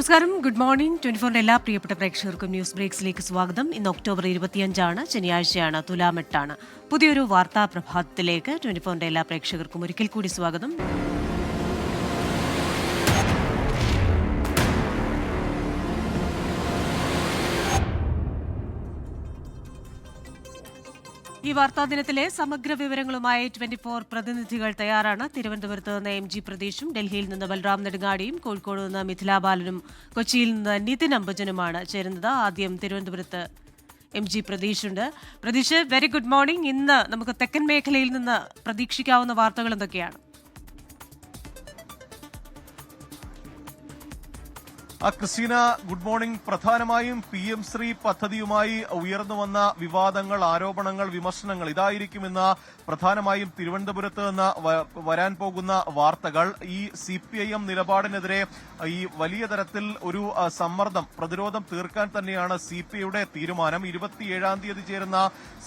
നമസ്കാരം, good morning. 24 എല്ലാ പ്രിയപ്പെട്ട പ്രേക്ഷകർക്കും ന്യൂസ് ബ്രേക്സിലേക്ക് സ്വാഗതം. ഇന്ന് ഒക്ടോബർ 25 ശനിയാഴ്ചയാണ്, തുലാമെട്ടാണ്. പുതിയൊരു വാർത്താ പ്രഭാതത്തിലേക്ക് 24 എല്ലാ പ്രേക്ഷകർക്കും ഒരിക്കൽ കൂടി സ്വാഗതം. ഈ വാർത്താ ദിനത്തിലെ സമഗ്ര വിവരങ്ങളുമായി 24 പ്രതിനിധികൾ തയ്യാറാണ്. തിരുവനന്തപുരത്ത് നിന്ന് MG പ്രതീഷും, ഡൽഹിയിൽ നിന്ന് ബൽറാം നെടുങ്ങാടിയും, കോഴിക്കോട് നിന്ന് മിഥില ബാലനും, കൊച്ചിയിൽ നിന്ന് നിതിൻ അംബുജനുമാണ് ചേരുന്നത്. ആദ്യം തിരുവനന്തപുരത്ത് MG പ്രതീഷുണ്ട്. Pratheesh, very good morning. ഇന്ന് നമുക്ക് തെക്കൻ മേഖലയിൽ നിന്ന് പ്രതീക്ഷിക്കാവുന്ന വാർത്തകൾ എന്തൊക്കെയാണ്? Christina, good morning. പ്രധാനമായും PM ശ്രീ പദ്ധതിയുമായി ഉയർന്നു വന്ന വിവാദങ്ങൾ, ആരോപണങ്ങൾ, വിമർശനങ്ങൾ, ഇതായിരിക്കും ഇന്ന് പ്രധാനമായും തിരുവനന്തപുരത്ത് നിന്ന് വരാൻ പോകുന്ന വാർത്തകൾ. ഈ CPIM നിലപാടിനെതിരെ ഈ വലിയ തരത്തിൽ ഒരു സമ്മർദ്ദം, പ്രതിരോധം തീർക്കാൻ തന്നെയാണ് CPIയുടെ തീരുമാനം. 27-ാം തീയതി ചേരുന്ന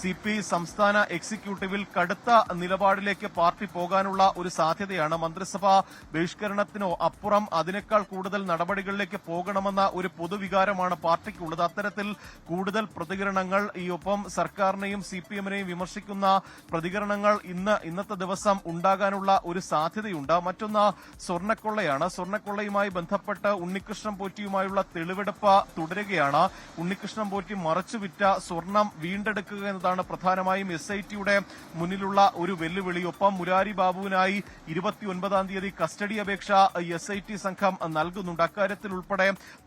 CPI സംസ്ഥാന എക്സിക്യൂട്ടീവിൽ കടുത്ത നിലപാടിലേക്ക് പാർട്ടി പോകാനുള്ള ഒരു സാധ്യതയാണ്. മന്ത്രിസഭാ ബഹിഷ്കരണത്തിനോ അപ്പുറം അതിനേക്കാൾ കൂടുതൽ നടപടികളിലേക്ക് പോകണമെന്ന ഒരു പൊതുവികാരമാണ് പാർട്ടിക്കുള്ളത്. അത്തരത്തിൽ കൂടുതൽ പ്രതികരണങ്ങൾ, ഈ ഒപ്പം സർക്കാരിനെയും CPIMനെയും വിമർശിക്കുന്ന പ്രതികരണങ്ങൾ ഇന്നത്തെ ദിവസം ഉണ്ടാകാനുള്ള ഒരു സാധ്യതയുണ്ട്. മറ്റൊന്ന് സ്വർണ്ണക്കൊള്ളയാണ്. സ്വർണ്ണക്കൊള്ളയുമായി ബന്ധപ്പെട്ട് ഉണ്ണികൃഷ്ണൻ പോറ്റിയുമായുള്ള തെളിവെടുപ്പ് തുടരുകയാണ്. ഉണ്ണികൃഷ്ണൻ പോറ്റി മറച്ചുവിറ്റ സ്വർണം വീണ്ടെടുക്കുക എന്നതാണ് പ്രധാനമായും SITയുടെ മുന്നിലുള്ള ഒരു വെല്ലുവിളി. ഒപ്പം മുരാരി ബാബുവിനായി 29-ാം തീയതി കസ്റ്റഡി അപേക്ഷ SIT സംഘം നൽകുന്നുണ്ട്. അക്കാര്യത്തിൽ ഉൾപ്പെടെ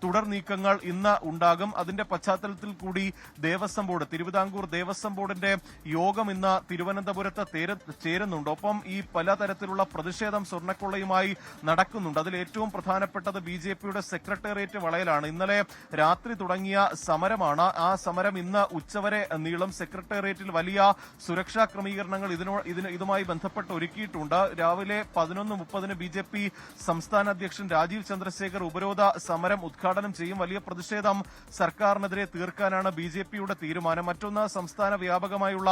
തുടർ നീക്കങ്ങൾ ഇന്ന് ഉണ്ടാകും. അതിന്റെ പശ്ചാത്തലത്തിൽ കൂടി ദേവസ്വം ബോർഡ്, തിരുവിതാംകൂർ ദേവസ്വം ബോർഡിന്റെ യോഗം ഇന്ന് തിരുവനന്തപുരത്ത് ചേരുന്നുണ്ട്. ഒപ്പം ഈ പലതരത്തിലുള്ള പ്രതിഷേധം സ്വർണ്ണക്കൊള്ളയുമായി നടക്കുന്നുണ്ട്. അതിൽ ഏറ്റവും പ്രധാനപ്പെട്ടത് BJPയുടെ സെക്രട്ടേറിയറ്റ് വളയലാണ്. ഇന്നലെ രാത്രി തുടങ്ങിയ സമരമാണ്. ആ സമരം ഇന്ന് ഉച്ചവരെ നീളും. സെക്രട്ടേറിയറ്റിൽ വലിയ സുരക്ഷാ ക്രമീകരണങ്ങൾ ഇതുമായി ബന്ധപ്പെട്ട് ഒരുക്കിയിട്ടുണ്ട്. രാവിലെ 11:30 BJP സംസ്ഥാന അധ്യക്ഷൻ രാജീവ് ചന്ദ്രശേഖർ ഉപരോധ സമരം ഉദ്ഘാടനം ചെയ്യും. വലിയ പ്രതിഷേധം സർക്കാരിനെതിരെ തീർക്കാനാണ് BJPയുടെ തീരുമാനം. മറ്റൊന്ന്, സംസ്ഥാന വ്യാപകമായുള്ള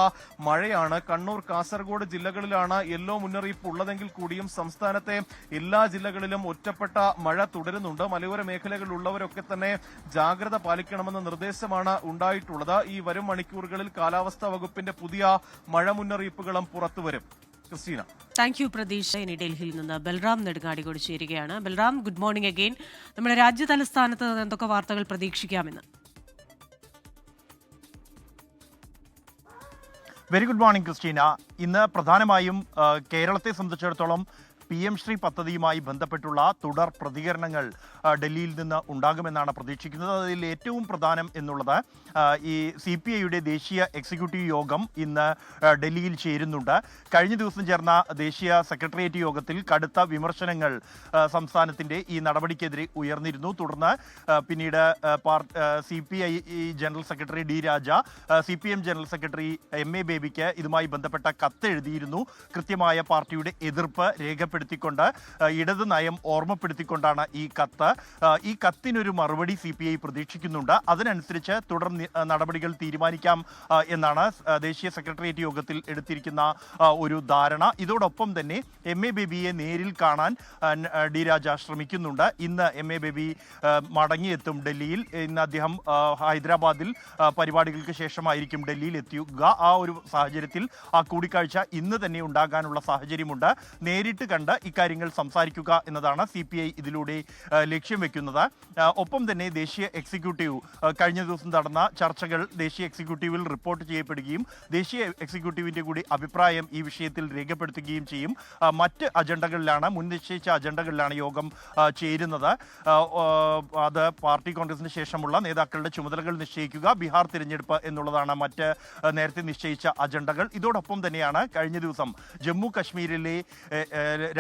മഴയാണ്. കണ്ണൂർ, കാസർഗോഡ് ജില്ലകളിലാണ് യെല്ലോ മുന്നറിയിപ്പ് ഉള്ളതെങ്കിൽ കൂടിയും സംസ്ഥാനത്തെ എല്ലാ ജില്ലകളിലും ഒറ്റപ്പെട്ട മഴ തുടരുന്നുണ്ട്. മലയോര മേഖലകളിലുള്ളവരൊക്കെ തന്നെ ജാഗ്രത പാലിക്കണമെന്ന നിർദ്ദേശമാണ് ഉണ്ടായിട്ടുള്ളത്. ഈ വരും മണിക്കൂറുകളിൽ കാലാവസ്ഥാ വകുപ്പിന്റെ പുതിയ മഴ മുന്നറിയിപ്പുകളും പുറത്തുവരും. Christina, thank you Pratheesh. ഇനി ഡൽഹിയിൽ നിന്ന് ബൽറാം നെടുങ്ങാടി കൂടി ചേരുകയാണ്. Balram, good morning again. നമ്മുടെ രാജ്യ തലസ്ഥാനത്ത് എന്തൊക്കെ വാർത്തകൾ പ്രതീക്ഷിക്കാമെന്ന്? Very good morning Christina. ഇന്ന് പ്രധാനമായും കേരളത്തെ സംബന്ധിച്ചിടത്തോളം PM ശ്രീ പദ്ധതിയുമായി ബന്ധപ്പെട്ടുള്ള തുടർ പ്രതികരണങ്ങൾ ഡൽഹിയിൽ നിന്ന് ഉണ്ടാകുമെന്നാണ് പ്രതീക്ഷിക്കുന്നത്. അതിൽ ഏറ്റവും പ്രധാനം എന്നുള്ളത് ഈ CPIയുടെ ദേശീയ എക്സിക്യൂട്ടീവ് യോഗം ഇന്ന് ഡൽഹിയിൽ ചേരുന്നുണ്ട്. കഴിഞ്ഞ ദിവസം ചേർന്ന ദേശീയ സെക്രട്ടേറിയറ്റ് യോഗത്തിൽ കടുത്ത വിമർശനങ്ങൾ സംസ്ഥാനത്തിൻ്റെ ഈ നടപടിക്കെതിരെ ഉയർന്നിരുന്നു. തുടർന്ന് പിന്നീട് CPI ജനറൽ സെക്രട്ടറി D രാജ CPM ജനറൽ സെക്രട്ടറി MA ബേബിക്ക് ഇതുമായി ബന്ധപ്പെട്ട കത്ത് എഴുതിയിരുന്നു. കൃത്യമായ പാർട്ടിയുടെ എതിർപ്പ് രേഖപ്പെടുത്തിക്കൊണ്ട്, ഇടത് നയം ഓർമ്മപ്പെടുത്തിക്കൊണ്ടാണ് ഈ കത്ത്. ഈ കത്തിനൊരു മറുപടി CPI പ്രതീക്ഷിക്കുന്നുണ്ട്. അതിനനുസരിച്ച് തുടർ നടപടികൾ തീരുമാനിക്കാം എന്നാണ് ദേശീയ സെക്രട്ടേറിയറ്റ് യോഗത്തിൽ എടുത്തിരിക്കുന്ന ഒരു ധാരണ. ഇതോടൊപ്പം തന്നെ MA ബേബിയെ നേരിൽ കാണാൻ D രാജ ശ്രമിക്കുന്നുണ്ട്. ഇന്ന് MA ബേബി മടങ്ങിയെത്തും ഡൽഹിയിൽ. ഇന്ന് അദ്ദേഹം ഹൈദരാബാദിൽ പരിപാടികൾക്ക് ശേഷമായിരിക്കും ഡൽഹിയിൽ എത്തിയുക. ആ ഒരു സാഹചര്യത്തിൽ ആ കൂടിക്കാഴ്ച ഇന്ന് തന്നെ ഉണ്ടാകാനുള്ള സാഹചര്യമുണ്ട്. നേരിട്ട് കണ്ട് ഇക്കാര്യങ്ങൾ സംസാരിക്കുക എന്നതാണ് CPI ഇതിലൂടെ ലക്ഷ്യം വെക്കുന്നത്. ഒപ്പം തന്നെ ദേശീയ എക്സിക്യൂട്ടീവ് കഴിഞ്ഞ ദിവസം നടന്ന ചർച്ചകൾ ദേശീയ എക്സിക്യൂട്ടീവിൽ റിപ്പോർട്ട് ചെയ്യപ്പെടുകയും ദേശീയ എക്സിക്യൂട്ടീവിൻ്റെ കൂടി അഭിപ്രായം ഈ വിഷയത്തിൽ രേഖപ്പെടുത്തുകയും ചെയ്യും. മറ്റ് അജണ്ടകളിലാണ്, മുൻ നിശ്ചയിച്ച അജണ്ടകളിലാണ് യോഗം ചേരുന്നത്. അത് പാർട്ടി കോൺഗ്രസിന് ശേഷമുള്ള നേതാക്കളുടെ ചുമതലകൾ നിശ്ചയിക്കുക, ബീഹാർ തിരഞ്ഞെടുപ്പ് എന്നുള്ളതാണ് മറ്റ് നേരത്തെ നിശ്ചയിച്ച അജണ്ടകൾ. ഇതോടൊപ്പം തന്നെയാണ് കഴിഞ്ഞ ദിവസം ജമ്മു കശ്മീരിലെ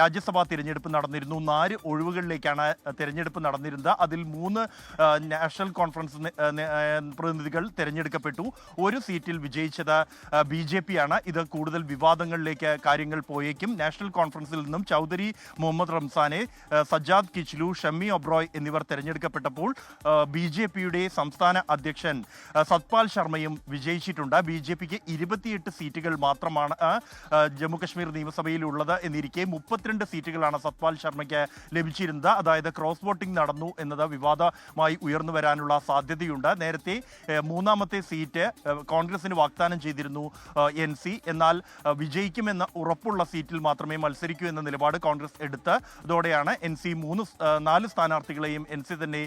രാജ്യസഭാ തിരഞ്ഞെടുപ്പ് നടന്നിരുന്നു. 4 ഒഴിവുകളിലേക്കാണ് തിരഞ്ഞെടുപ്പ് നടന്നിരുന്നത്. അതിൽ 3 നാഷണൽ കോൺഫറൻസ് പ്രതിനിധികൾ തിരഞ്ഞെടുക്കപ്പെട്ടു. ഒരു സീറ്റിൽ വിജയിച്ചത് BJP ആണ്. ഇത് കൂടുതൽ വിവാദങ്ങളിലേക്ക് കാര്യങ്ങൾ പോയേക്കും. നാഷണൽ കോൺഫറൻസിൽ നിന്നും ചൗധരി മുഹമ്മദ് റംസാനെ, സജ്ജാദ് കിച്ലു, ഷമ്മി ഒബ്രോയ് എന്നിവർ തിരഞ്ഞെടുക്കപ്പെട്ടപ്പോൾ BJPയുടെ സംസ്ഥാന അധ്യക്ഷൻ സത്പാൽ ശർമ്മയും വിജയിച്ചിട്ടുണ്ട്. BJPക്ക് 28 സീറ്റുകൾ മാത്രമാണ് ജമ്മു കശ്മീർ നിയമസഭയിൽ ഉള്ളത് എന്നിരിക്കെ 52 സീറ്റുകളാണ് സത്പാൽ ശർമ്മയ്ക്ക് ലഭിച്ചിരുന്നത്. അതായത് ക്രോസ് വോട്ടിംഗ് നടന്നു എന്നത് വിവാദമായി ഉയർന്നു വരാനുള്ള സാധ്യതയുണ്ട്. നേരത്തെ മൂന്നാമത്തെ സീറ്റ് കോൺഗ്രസിന് വാഗ്ദാനം ചെയ്തിരുന്നു NC. എന്നാൽ വിജയിക്കുമെന്ന ഉറപ്പുള്ള സീറ്റിൽ മാത്രമേ മത്സരിക്കൂ എന്ന നിലപാട് കോൺഗ്രസ് എടുത്തതോടെയാണ് NC 4 സ്ഥാനാർത്ഥികളെയും NC തന്നെ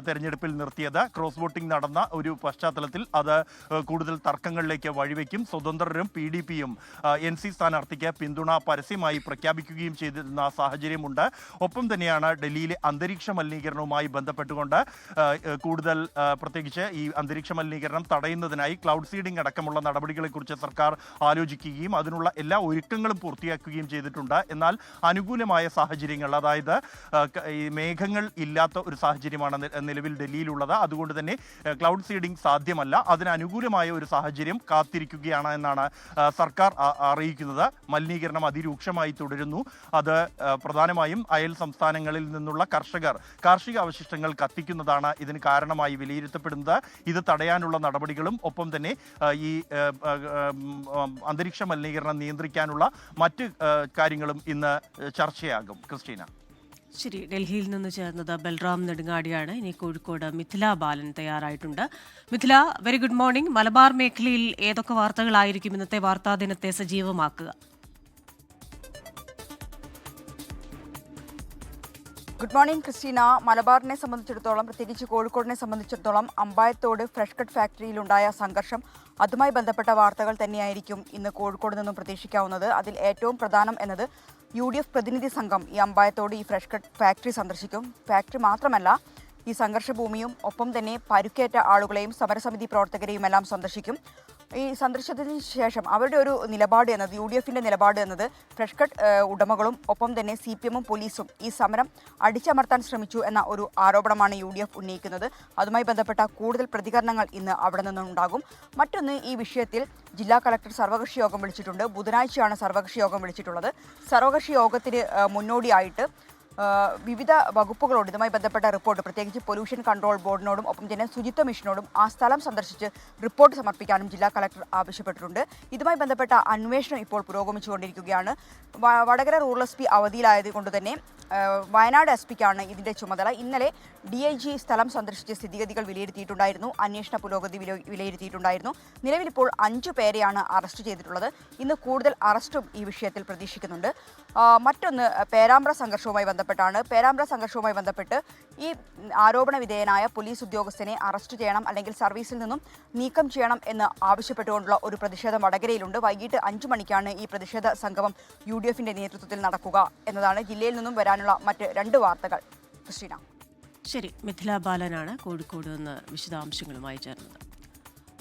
തെരഞ്ഞെടുപ്പിൽ നിർത്തിയത്. ക്രോസ് വോട്ടിംഗ് നടന്ന ഒരു പശ്ചാത്തലത്തിൽ അത് കൂടുതൽ തർക്കങ്ങളിലേക്ക് വഴിവെക്കും. സ്വതന്ത്രരും PDPയും NC സ്ഥാനാർത്ഥിക്ക് പിന്തുണ പരസ്യമായി പ്രഖ്യാപിക്കുകയും ചെയ്തിരുന്ന സാഹചര്യമുണ്ട്. ഒപ്പം തന്നെയാണ് ഡൽഹിയിലെ അന്തരീക്ഷ മലിനീകരണവുമായി ബന്ധപ്പെട്ടുകൊണ്ട് കൂടുതൽ പ്രത്യേകിച്ച് ഈ അന്തരീക്ഷ മലിനീകരണം തടയുന്നതിനായി ക്ലൗഡ് സീഡിംഗ് അടക്കമുള്ള നടപടികളെക്കുറിച്ച് സർക്കാർ ആലോചിക്കുകയും അതിനുള്ള എല്ലാ ഒരുക്കങ്ങളും പൂർത്തിയാക്കുകയും ചെയ്തിട്ടുണ്ട്. എന്നാൽ അനുകൂലമായ സാഹചര്യങ്ങൾ, അതായത് ഈ മേഘങ്ങൾ ഇല്ലാത്ത ഒരു സാഹചര്യമാണ് നിലവിൽ ഡൽഹിയിലുള്ളത്. അതുകൊണ്ട് തന്നെ ക്ലൗഡ് സീഡിംഗ് സാധ്യമല്ല. അതിന് അനുകൂലമായ ഒരു സാഹചര്യം കാത്തിരിക്കുകയാണ് എന്നാണ് സർക്കാർ അറിയിക്കുന്നത്. മലിനീകരണം അതിരൂക്ഷമായി തുടരുന്നു. അത് പ്രധാനമായും അയൽ സംസ്ഥാനങ്ങളിൽ നിന്നുള്ള കർഷകർ കാർഷിക അവശിഷ്ടങ്ങൾ കത്തിക്കുന്നതാണ് ഇതിന് കാരണമായി വിലയിരുത്തപ്പെടുന്നത്. ഇത് തടയാനുള്ള നടപടികളും ഒപ്പം തന്നെ ഈ അന്തരീക്ഷ മലിനീകരണം നിയന്ത്രിക്കാനുള്ള മറ്റ് കാര്യങ്ങളും ഇന്ന് ചർച്ചയാകും. ക്രിസ്റ്റീന. ശരി, ഡൽഹിയിൽ നിന്ന് ചേർന്നത് ബൽറാം നെടുങ്ങാടിയാണ്. ഇനി കോഴിക്കോട് മിഥില ബാലൻ തയ്യാറായിട്ടുണ്ട്. Mithila, very good morning. Malabar മേഖലയിൽ ഏതൊക്കെ വാർത്തകളായിരിക്കും ഇന്നത്തെ വാർത്താ ദിനത്തെ സജീവമാക്കുക? Good morning Christina. മലബാറിനെ സംബന്ധിച്ചിടത്തോളം, പ്രത്യേകിച്ച് കോഴിക്കോടിനെ സംബന്ധിച്ചിടത്തോളം അമ്പായത്തോട് ഫ്രഷ് കട്ട് ഫാക്ടറിയിലുണ്ടായ സംഘർഷം, അതുമായി ബന്ധപ്പെട്ട വാർത്തകൾ തന്നെയായിരിക്കും ഇന്ന് കോഴിക്കോട് നിന്നും പ്രതീക്ഷിക്കാവുന്നത്. അതിൽ ഏറ്റവും പ്രധാനം എന്നത് UDF പ്രതിനിധി സംഘം ഈ അമ്പായത്തോട് ഈ ഫ്രഷ് കട്ട് ഫാക്ടറി സന്ദർശിക്കും. ഫാക്ടറി മാത്രമല്ല, ഈ സംഘർഷഭൂമിയും ഒപ്പം തന്നെ പരുക്കേറ്റ ആളുകളെയും സമരസമിതി പ്രവർത്തകരെയും എല്ലാം സന്ദർശിക്കും. ഈ സന്ദർശനത്തിന് ശേഷം അവരുടെ ഒരു നിലപാട് എന്നത്, UDFന്റെ നിലപാട് എന്നത്, ഫ്രഷ് കട്ട് ഉടമകളും ഒപ്പം തന്നെ CPMഉം പോലീസും ഈ സമരം അടിച്ചമർത്താൻ ശ്രമിച്ചു എന്ന ഒരു ആരോപണമാണ് UDF ഉന്നയിക്കുന്നത്. അതുമായി ബന്ധപ്പെട്ട കൂടുതൽ പ്രതികരണങ്ങൾ ഇന്ന് അവിടെ നിന്നുണ്ടാകും. മറ്റൊന്ന്, ഈ വിഷയത്തിൽ ജില്ലാ കളക്ടർ സർവകക്ഷി യോഗം വിളിച്ചിട്ടുണ്ട്. ബുധനാഴ്ചയാണ് സർവകക്ഷി യോഗം വിളിച്ചിട്ടുള്ളത്. സർവകക്ഷി യോഗത്തിന് മുന്നോടിയായിട്ട് വിവിധ വകുപ്പുകളോട് ഇതുമായി ബന്ധപ്പെട്ട റിപ്പോർട്ട്, പ്രത്യേകിച്ച് പൊല്യൂഷൻ കൺട്രോൾ ബോർഡിനോടും ഒപ്പം തന്നെ ശുചിത്വ മിഷനോടും ആ സ്ഥലം സന്ദർശിച്ച് റിപ്പോർട്ട് സമർപ്പിക്കാനും ജില്ലാ കളക്ടർ ആവശ്യപ്പെട്ടിട്ടുണ്ട്. ഇതുമായി ബന്ധപ്പെട്ട അന്വേഷണം ഇപ്പോൾ പുരോഗമിച്ചുകൊണ്ടിരിക്കുകയാണ്. വടകര റൂറൽ SP അവധിയിലായത് കൊണ്ട് തന്നെ വയനാട് SPക്കാണ് ഇതിൻ്റെ ചുമതല. ഇന്നലെ DIG സ്ഥലം സന്ദർശിച്ച് സ്ഥിതിഗതികൾ വിലയിരുത്തിയിട്ടുണ്ടായിരുന്നു. അന്വേഷണ പുരോഗതി വിലയിരുത്തിയിട്ടുണ്ടായിരുന്നു. നിലവിലിപ്പോൾ 5 പേരെയാണ് അറസ്റ്റ് ചെയ്തിട്ടുള്ളത്. ഇന്ന് കൂടുതൽ അറസ്റ്റും ഈ വിഷയത്തിൽ പ്രതീക്ഷിക്കുന്നുണ്ട്. മറ്റൊന്ന്, പേരാമ്പ്ര സംഘർഷവുമായി ബന്ധപ്പെട്ടാണ്. പേരാമ്പ്ര സംഘർഷവുമായി ബന്ധപ്പെട്ട് ഈ ആരോപണ വിധേയനായ പോലീസ് ഉദ്യോഗസ്ഥനെ അറസ്റ്റ് ചെയ്യണം, അല്ലെങ്കിൽ സർവീസിൽ നിന്നും നീക്കം ചെയ്യണം എന്ന് ആവശ്യപ്പെട്ടുകൊണ്ടുള്ള ഒരു പ്രതിഷേധം വടകരയിലുണ്ട്. വൈകിട്ട് 5 മണിക്കാണ് ഈ പ്രതിഷേധ സംഗമം UDFന്റെ നേതൃത്വത്തിൽ നടക്കുക എന്നതാണ് ജില്ലയിൽ നിന്നും വരാനുള്ള മറ്റ് 2 വാർത്തകൾ. ക്രിസ്റ്റീന. ശരി, മിഥില ബാലനാണ് കോഴിക്കോട് നിന്ന് വിശദാംശങ്ങളുമായി ചേർന്നത്.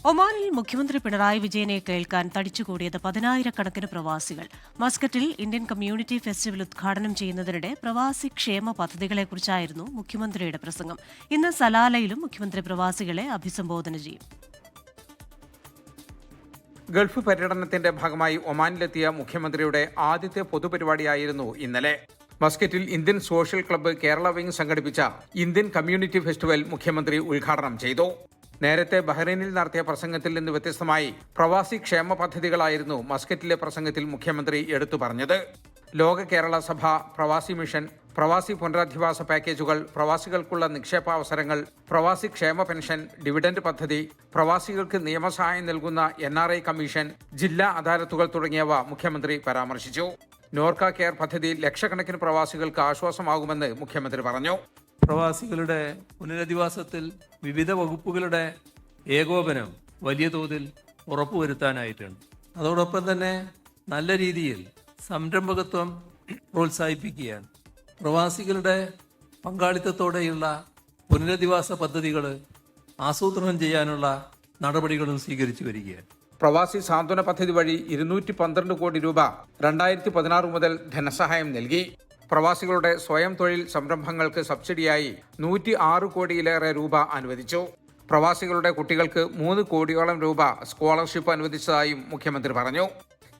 ഒമാനിൽ മുഖ്യമന്ത്രി പിണറായി വിജയനെ കേൾക്കാൻ തടിച്ചുകൂടിയത് 10,000-കണക്കിന് പ്രവാസികൾ. മസ്കറ്റിൽ ഇന്ത്യൻ കമ്മ്യൂണിറ്റി ഫെസ്റ്റിവൽ ഉദ്ഘാടനം ചെയ്യുന്നതിനിടെ പ്രവാസി ക്ഷേമ പദ്ധതികളെക്കുറിച്ചായിരുന്നു മുഖ്യമന്ത്രിയുടെ പ്രസംഗം. ഇന്ന് സലാലയിലും മുഖ്യമന്ത്രി പ്രവാസികളെ അഭിസംബോധന ചെയ്യും. ഗൾഫ് പര്യടനത്തിന്റെ ഭാഗമായി ഒമാനിലെത്തിയ മുഖ്യമന്ത്രിയുടെ ആദ്യത്തെ പൊതുപരിപാടിയായിരുന്നു ഇന്നലെ. മസ്കറ്റിൽ Indian social club Kerala wing സംഘടിപ്പിച്ച ഇന്ത്യൻ കമ്മ്യൂണിറ്റി ഫെസ്റ്റിവൽ മുഖ്യമന്ത്രി ഉദ്ഘാടനം ചെയ്തു. നേരത്തെ ബഹ്റൈനിൽ നടത്തിയ പ്രസംഗത്തിൽ നിന്ന് വ്യത്യസ്തമായി പ്രവാസി ക്ഷേമ പദ്ധതികളായിരുന്നു മസ്കറ്റിലെ പ്രസംഗത്തിൽ മുഖ്യമന്ത്രി എടുത്തു പറഞ്ഞത്. ലോക കേരള സഭ, പ്രവാസി മിഷൻ, പ്രവാസി പുനരധിവാസ പാക്കേജുകൾ, പ്രവാസികൾക്കുള്ള നിക്ഷേപാവസരങ്ങൾ, പ്രവാസി ക്ഷേമ പെൻഷൻ, ഡിവിഡന്റ് പദ്ധതി, പ്രവാസികൾക്ക് നിയമസഹായം നൽകുന്ന NRI കമ്മീഷൻ, ജില്ലാ അദാലത്തുകൾ തുടങ്ങിയവ മുഖ്യമന്ത്രി പരാമർശിച്ചു. നോർക്ക കെയർ പദ്ധതി ലക്ഷക്കണക്കിന് പ്രവാസികൾക്ക് ആശ്വാസമാകുമെന്ന് മുഖ്യമന്ത്രി പറഞ്ഞു. പ്രവാസികളുടെ പുനരധിവാസത്തിൽ വിവിധ വകുപ്പുകളുടെ ഏകോപനം വലിയ തോതിൽ ഉറപ്പുവരുത്താനായിട്ടുണ്ട്. അതോടൊപ്പം തന്നെ നല്ല രീതിയിൽ സംരംഭകത്വം പ്രോത്സാഹിപ്പിക്കുകയാണ്. പ്രവാസികളുടെ പങ്കാളിത്തത്തോടെയുള്ള പുനരധിവാസ പദ്ധതികൾ ആസൂത്രണം ചെയ്യാനുള്ള നടപടികളും സ്വീകരിച്ചു വരികയാണ്. പ്രവാസി സാന്ത്വന പദ്ധതി വഴി 212 കോടി രൂപ 2016 മുതൽ ധനസഹായം നൽകി. പ്രവാസികളുടെ സ്വയം തൊഴിൽ സംരംഭങ്ങൾക്ക് സബ്സിഡിയായി 106 കോടിയിലേറെ രൂപ അനുവദിച്ചു. പ്രവാസികളുടെ കുട്ടികൾക്ക് 3 കോടിയോളം രൂപ സ്കോളർഷിപ്പ് അനുവദിച്ചതായും മുഖ്യമന്ത്രി പറഞ്ഞു.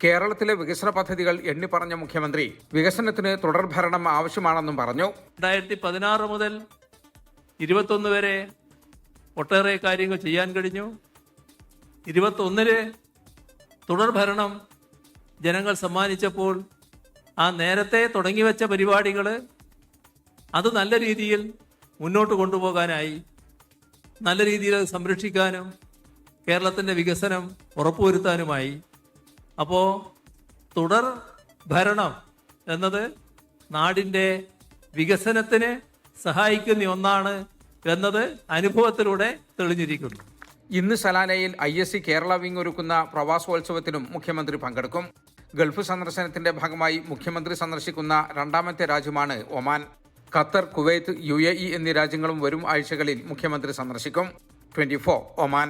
കേരളത്തിലെ വികസന പദ്ധതികൾ എണ്ണിപ്പറഞ്ഞ മുഖ്യമന്ത്രി വികസനത്തിന് തുടർഭരണം ആവശ്യമാണെന്നും പറഞ്ഞു. 2016 മുതൽ 21 വരെ ഒട്ടേറെ കാര്യങ്ങൾ ചെയ്യാൻ കഴിഞ്ഞു. 21 തുടർഭരണം ജനങ്ങൾ സമ്മാനിച്ചപ്പോൾ ആ നേരത്തെ തുടങ്ങിവെച്ച പരിപാടികൾ അത് നല്ല രീതിയിൽ മുന്നോട്ട് കൊണ്ടുപോകാനായി, നല്ല രീതിയിൽ അത് സംരക്ഷിക്കാനും കേരളത്തിൻ്റെ വികസനം ഉറപ്പുവരുത്താനുമായി. അപ്പോൾ തുടർ ഭരണം എന്നത് നാടിൻ്റെ വികസനത്തിന് സഹായിക്കുന്ന ഒന്നാണ് എന്നത് അനുഭവത്തിലൂടെ തെളിഞ്ഞിരിക്കുന്നു. ഇന്ന് സലാലയിൽ ISC കേരള വിംഗ് ഒരുക്കുന്ന പ്രവാസോത്സവത്തിനും മുഖ്യമന്ത്രി പങ്കെടുക്കും. ഗൾഫ് സന്ദർശനത്തിന്റെ ഭാഗമായി മുഖ്യമന്ത്രി സന്ദർശിക്കുന്ന രണ്ടാമത്തെ രാജ്യമാണ് ഒമാൻ. ഖത്തർ, കുവൈത്ത്, UAE എന്നീ രാജ്യങ്ങളും വരും ആഴ്ചകളിൽ മുഖ്യമന്ത്രി സന്ദർശിക്കും. 24 ഒമാൻ.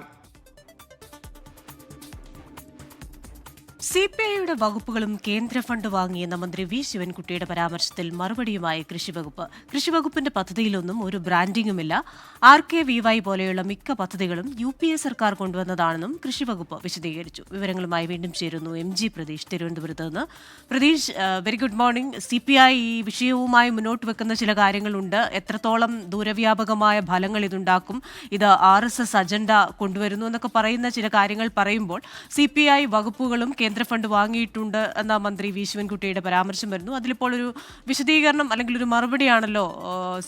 CPIയുടെ വകുപ്പുകളും കേന്ദ്ര ഫണ്ട് വാങ്ങിയെന്ന മന്ത്രി വി ശിവൻകുട്ടിയുടെ പരാമർശത്തിൽ മറുപടിയുമായി കൃഷിവകുപ്പ്. കൃഷിവകുപ്പിന്റെ പദ്ധതിയിലൊന്നും ഒരു ബ്രാൻഡിംഗുമില്ല. RKVY പോലെയുള്ള മിക്ക പദ്ധതികളും UPA സർക്കാർ കൊണ്ടുവന്നതാണെന്നും കൃഷിവകുപ്പ് വിശദീകരിച്ചു. വിവരങ്ങളുമായി വീണ്ടും ചേരുന്നു MG പ്രതീഷ് തിരുവനന്തപുരത്ത് നിന്ന്. Pratheesh, very good morning. CPI ഈ വിഷയവുമായി മുന്നോട്ട് വെക്കുന്ന ചില കാര്യങ്ങളുണ്ട്. എത്രത്തോളം ദൂരവ്യാപകമായ ഫലങ്ങൾ ഇതുണ്ടാക്കും, ഇത് RSS അജണ്ട കൊണ്ടുവരുന്നു എന്നൊക്കെ പറയുന്ന ചില കാര്യങ്ങൾ പറയുമ്പോൾ CPI വകുപ്പുകളും കേന്ദ്ര ഫണ്ട് വാങ്ങിയിട്ടുണ്ട് എന്ന മന്ത്രി വി ശിവൻകുട്ടിയുടെ പരാമർശം വരുന്നു. അതിലിപ്പോൾ ഒരു വിശദീകരണം അല്ലെങ്കിൽ ഒരു മറുപടിയാണല്ലോ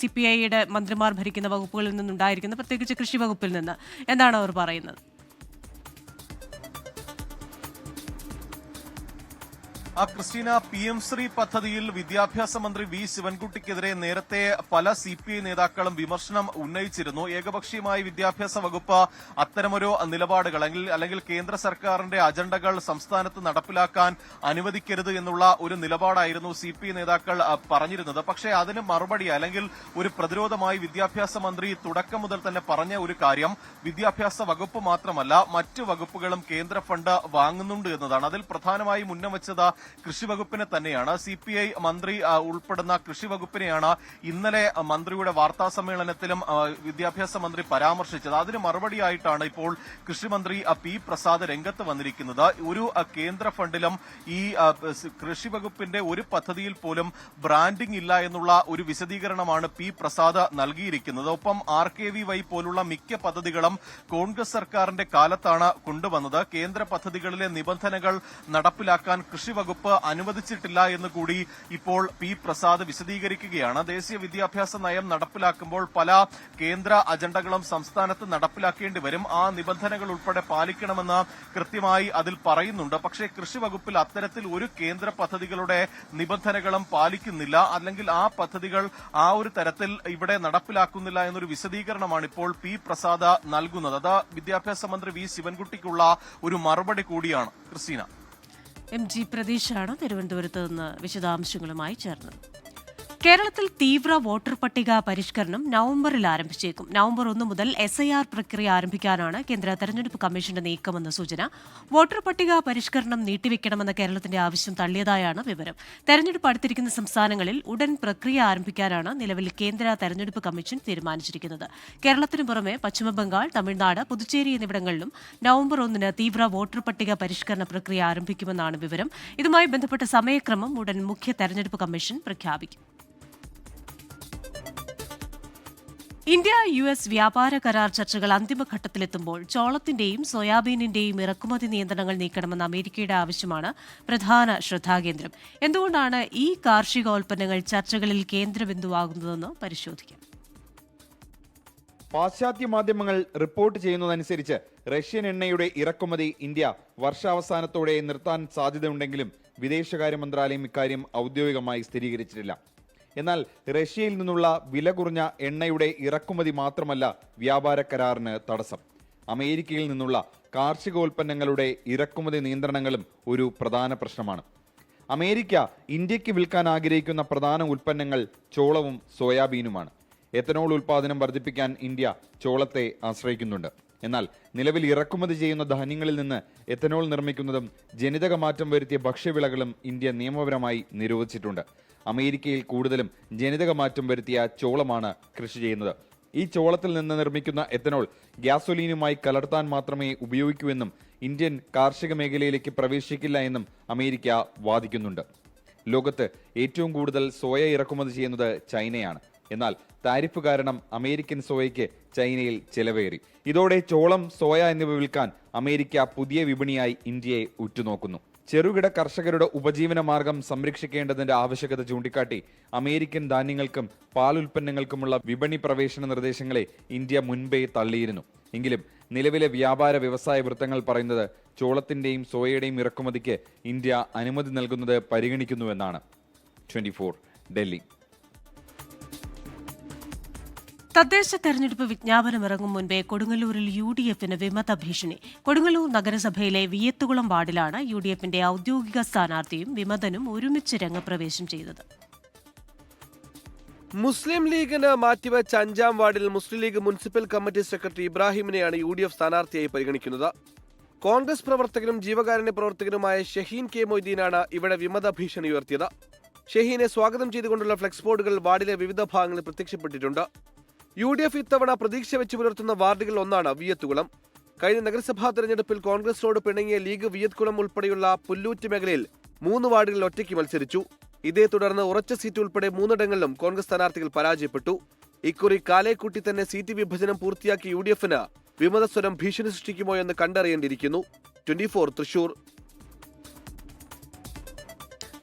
CPIയുടെ മന്ത്രിമാർ ഭരിക്കുന്ന വകുപ്പുകളിൽ നിന്നുണ്ടായിരിക്കുന്നത്, പ്രത്യേകിച്ച് കൃഷി വകുപ്പിൽ നിന്ന്. എന്താണ് അവർ പറയുന്നത്? ക്രിസ്റ്റീന, PM-ശ്രീ പദ്ധതിയിൽ വിദ്യാഭ്യാസ മന്ത്രി വി ശിവൻകുട്ടിക്കെതിരെ നേരത്തെ പല CPI നേതാക്കളും വിമർശനം ഉന്നയിച്ചിരുന്നു. ഏകപക്ഷീയമായി വിദ്യാഭ്യാസ വകുപ്പ് അത്തരമൊരു നിലപാടുകൾ അല്ലെങ്കിൽ കേന്ദ്ര സർക്കാരിന്റെ അജണ്ടകൾ സംസ്ഥാനത്ത് നടപ്പിലാക്കാൻ അനുവദിക്കരുത് എന്നുള്ള ഒരു നിലപാടായിരുന്നു CPI നേതാക്കൾ പറഞ്ഞിരുന്നത്. പക്ഷേ അതിന് മറുപടി അല്ലെങ്കിൽ ഒരു പ്രതിരോധമായി വിദ്യാഭ്യാസ മന്ത്രി തുടക്കം മുതൽ തന്നെ പറഞ്ഞ ഒരു കാര്യം, വിദ്യാഭ്യാസ വകുപ്പ് മാത്രമല്ല മറ്റു വകുപ്പുകളും കേന്ദ്ര ഫണ്ട് വാങ്ങുന്നുണ്ട് എന്നതാണ്. അതിൽ പ്രധാനമായും ഉന്നമിച്ചത് കൃഷിവകുപ്പിനെ തന്നെയാണ്. CPI മന്ത്രി ഉൾപ്പെടുന്ന കൃഷിവകുപ്പിനെയാണ് ഇന്നലെ മന്ത്രിയുടെ വാർത്താ സമ്മേളനത്തിലും വിദ്യാഭ്യാസ മന്ത്രി പരാമർശിച്ചത്. അതിന് മറുപടിയായിട്ടാണ് ഇപ്പോൾ കൃഷിമന്ത്രി P പ്രസാദ് രംഗത്ത് വന്നിരിക്കുന്നത്. ഒരു കേന്ദ്ര ഫണ്ടിലും ഈ കൃഷിവകുപ്പിന്റെ ഒരു പദ്ധതിയിൽ പോലും ബ്രാൻഡിംഗ് ഇല്ല എന്നുള്ള ഒരു വിശദീകരണമാണ് P പ്രസാദ് നൽകിയിരിക്കുന്നത്. ഒപ്പം RKVY പോലുള്ള മിക്ക പദ്ധതികളും കോൺഗ്രസ് സർക്കാരിന്റെ കാലത്താണ് കൊണ്ടുവന്നത്. കേന്ദ്ര പദ്ധതികളിലെ നിബന്ധനകൾ നടപ്പിലാക്കാൻ കൃഷിവകുപ്പ് അനുവദിച്ചിട്ടില്ല എന്ന് കൂടി ഇപ്പോൾ P പ്രസാദ് വിശദീകരിക്കുകയാണ്. ദേശീയ വിദ്യാഭ്യാസ നയം നടപ്പിലാക്കുമ്പോൾ പല കേന്ദ്ര അജണ്ടകളും സംസ്ഥാനത്ത് നടപ്പിലാക്കേണ്ടി വരും. ആ നിബന്ധനകൾ ഉൾപ്പെടെ പാലിക്കണമെന്ന് കൃത്യമായി അതിൽ പറയുന്നുണ്ട്. പക്ഷേ കൃഷിവകുപ്പിൽ അത്തരത്തിൽ ഒരു കേന്ദ്ര പദ്ധതികളുടെ നിബന്ധനകളും പാലിക്കുന്നില്ല, അല്ലെങ്കിൽ ആ പദ്ധതികൾ ആ ഒരു തരത്തിൽ ഇവിടെ നടപ്പിലാക്കുന്നില്ല എന്നൊരു വിശദീകരണമാണ് ഇപ്പോൾ P പ്രസാദ് നൽകുന്നത്. അത് വിദ്യാഭ്യാസ മന്ത്രി വി ശിവൻകുട്ടിക്കുള്ള ഒരു മറുപടി കൂടിയാണ്. ക്രിസ്റ്റീന, MG പ്രതീഷാണ് തിരുവനന്തപുരത്ത് നിന്ന് വിശദാംശങ്ങളുമായി ചേർന്നത്. കേരളത്തിൽ തീവ്ര വോട്ടർ പട്ടിക പരിഷ്കരണം നവംബറിൽ ആരംഭിച്ചേക്കും. നവംബർ 1 മുതൽ SIR പ്രക്രിയ ആരംഭിക്കാനാണ് കേന്ദ്ര തെരഞ്ഞെടുപ്പ് കമ്മീഷന്റെ നീക്കമെന്ന സൂചന. വോട്ടർ പട്ടിക പരിഷ്കരണം നീട്ടിവെക്കണമെന്ന കേരളത്തിന്റെ ആവശ്യം തള്ളിയതായാണ് വിവരം. തെരഞ്ഞെടുപ്പ് അടുത്തിരിക്കുന്ന സംസ്ഥാനങ്ങളിൽ ഉടൻ പ്രക്രിയ ആരംഭിക്കാനാണ് നിലവിൽ കേന്ദ്ര തെരഞ്ഞെടുപ്പ് കമ്മീഷൻ തീരുമാനിച്ചിരിക്കുന്നത്. കേരളത്തിനു പുറമെ പശ്ചിമബംഗാൾ, തമിഴ്നാട്, പുതുച്ചേരി എന്നിവിടങ്ങളിലും നവംബർ 1 തീവ്ര വോട്ടർ പട്ടിക പരിഷ്കരണ പ്രക്രിയ ആരംഭിക്കുമെന്നാണ് വിവരം. ഇതുമായി ബന്ധപ്പെട്ട സമയക്രമം ഉടൻ മുഖ്യ തെരഞ്ഞെടുപ്പ് കമ്മീഷൻ പ്രഖ്യാപിക്കും. ഇന്ത്യ-US വ്യാപാര കരാർ ചർച്ചകൾ അന്തിമഘട്ടത്തിലെത്തുമ്പോൾ ചോളത്തിന്റെയും സോയാബീനിന്റെയും ഇറക്കുമതി നിയന്ത്രണങ്ങൾ നീക്കണമെന്ന അമേരിക്കയുടെ ആവശ്യമാണ് പ്രധാന ശ്രദ്ധാകേന്ദ്രം. എന്തുകൊണ്ടാണ് ഈ കാർഷികോൽപ്പന്നങ്ങൾ ചർച്ചകളിൽ കേന്ദ്രബിന്ദുവാകുന്നതെന്ന് പരിശോധിക്കാം. പാശ്ചാത്യ മാധ്യമങ്ങൾ റിപ്പോർട്ട് ചെയ്യുന്നതനുസരിച്ച് റഷ്യൻ എണ്ണയുടെ ഇറക്കുമതി ഇന്ത്യ വർഷാവസാനത്തോടെ നിർത്താൻ സാധ്യതയുണ്ടെങ്കിലും വിദേശകാര്യ മന്ത്രാലയം ഇക്കാര്യം ഔദ്യോഗികമായി സ്ഥിരീകരിച്ചിട്ടില്ല. എന്നാൽ റഷ്യയിൽ നിന്നുള്ള വില കുറഞ്ഞ എണ്ണയുടെ ഇറക്കുമതി മാത്രമല്ല വ്യാപാര കരാറിന് തടസ്സം. അമേരിക്കയിൽ നിന്നുള്ള കാർഷികോൽപ്പന്നങ്ങളുടെ ഇറക്കുമതി നിയന്ത്രണങ്ങളും ഒരു പ്രധാന പ്രശ്നമാണ്. അമേരിക്ക ഇന്ത്യക്ക് വിൽക്കാൻ ആഗ്രഹിക്കുന്ന പ്രധാന ഉൽപ്പന്നങ്ങൾ ചോളവും സോയാബീനുമാണ്. എത്തനോൾ ഉൽപ്പാദനം വർദ്ധിപ്പിക്കാൻ ഇന്ത്യ ചോളത്തെ ആശ്രയിക്കുന്നുണ്ട്. എന്നാൽ നിലവിൽ ഇറക്കുമതി ചെയ്യുന്ന ധാന്യങ്ങളിൽ നിന്ന് എത്തനോൾ നിർമ്മിക്കുന്നതും ജനിതക മാറ്റം വരുത്തിയ ഭക്ഷ്യവിളകളും ഇന്ത്യ നിയമപരമായി നിരോധിച്ചിട്ടുണ്ട്. അമേരിക്കയിൽ കൂടുതലും ജനിതക മാറ്റം വരുത്തിയ ചോളമാണ് കൃഷി ചെയ്യുന്നത്. ഈ ചോളത്തിൽ നിന്ന് നിർമ്മിക്കുന്ന എത്തനോൾ ഗ്യാസോലീനുമായി കലർത്താൻ മാത്രമേ ഉപയോഗിക്കൂ എന്നും ഇന്ത്യൻ കാർഷിക മേഖലയിലേക്ക് പ്രവേശിക്കില്ല എന്നും അമേരിക്ക വാദിക്കുന്നുണ്ട്. ലോകത്ത് ഏറ്റവും കൂടുതൽ സോയ ഇറക്കുമതി ചെയ്യുന്നത് ചൈനയാണ്. എന്നാൽ താരിഫ് കാരണം അമേരിക്കൻ സോയയ്ക്ക് ചൈനയിൽ ചെലവേറി. ഇതോടെ ചോളം, സോയ എന്നിവ വിൽക്കാൻ അമേരിക്ക പുതിയ വിപണിയായി ഇന്ത്യയെ ഉറ്റുനോക്കുന്നു. ചെറുകിട കർഷകരുടെ ഉപജീവന മാർഗം സംരക്ഷിക്കേണ്ടതിന്റെ ആവശ്യകത ചൂണ്ടിക്കാട്ടി അമേരിക്കൻ ധാന്യങ്ങൾക്കും പാലുൽപ്പന്നങ്ങൾക്കുമുള്ള വിപണി പ്രവേശന നിർദ്ദേശങ്ങളെ ഇന്ത്യ മുൻപേ തള്ളിയിരുന്നു. എങ്കിലും നിലവിലെ വ്യാപാര വ്യവസായ വൃത്തങ്ങൾ പറയുന്നത് ചോളത്തിന്റെയും സോയയുടെയും ഇറക്കുമതിക്ക് ഇന്ത്യ അനുമതി നൽകുന്നത് പരിഗണിക്കുന്നുവെന്നാണ്. 24 ഡൽഹി. തദ്ദേശ തെരഞ്ഞെടുപ്പ് വിജ്ഞാപനം ഇറങ്ങും മുൻപേ കൊടുങ്ങല്ലൂരിൽ UDFന് വിമത ഭീഷണി. കൊടുങ്ങല്ലൂർ നഗരസഭയിലെ വിയത്തുകുളം വാർഡിലാണ് UDFന്റെ ഔദ്യോഗിക സ്ഥാനാർത്ഥിയും വിമതനും ഒരുമിച്ച് രംഗപ്രവേശം ചെയ്തത്. മുസ്ലിം ലീഗിന് മാറ്റിവെച്ച 5-ാം വാർഡിൽ Muslim League municipal committee secretary ഇബ്രാഹിമിനെയാണ് UDF സ്ഥാനാർത്ഥിയായി പരിഗണിക്കുന്നത്. കോൺഗ്രസ് പ്രവർത്തകനും ജീവകാരുണ്യ പ്രവർത്തകനുമായ ഷഹീൻ കെ മൊയ്തീനാണ് ഇവിടെ വിമത ഭീഷണി ഉയർത്തിയത്. ഷഹീനെ സ്വാഗതം ചെയ്തുകൊണ്ടുള്ള ഫ്ലെക്സ് ബോർഡുകൾ വാർഡിലെ വിവിധ ഭാഗങ്ങളിൽ പ്രത്യക്ഷപ്പെട്ടിട്ടുണ്ട്. UDF ഇത്തവണ പ്രതീക്ഷ വെച്ച് പുലർത്തുന്ന വാർഡുകൾ ഒന്നാണ് വിയത്തുകുളം. കഴിഞ്ഞ നഗരസഭാ തെരഞ്ഞെടുപ്പിൽ കോൺഗ്രസിനോട് പിണങ്ങിയ ലീഗ് വിയത്കുളം ഉൾപ്പെടെയുള്ള പുല്ലൂറ്റ് മേഖലയിൽ 3 വാർഡുകളിൽ ഒറ്റയ്ക്ക് മത്സരിച്ചു. ഇതേ തുടർന്ന് ഉറച്ച സീറ്റ് ഉൾപ്പെടെ 3ഇടങ്ങളിലും കോൺഗ്രസ് സ്ഥാനാർത്ഥികൾ പരാജയപ്പെട്ടു. ഇക്കുറി കാലേക്കൂട്ടി തന്നെ സീറ്റ് വിഭജനം പൂർത്തിയാക്കി UDFന് വിമതസ്വരം ഭീഷണി സൃഷ്ടിക്കുമോ എന്ന് കണ്ടറിയേണ്ടിയിരിക്കുന്നു. 24 തൃശൂർ.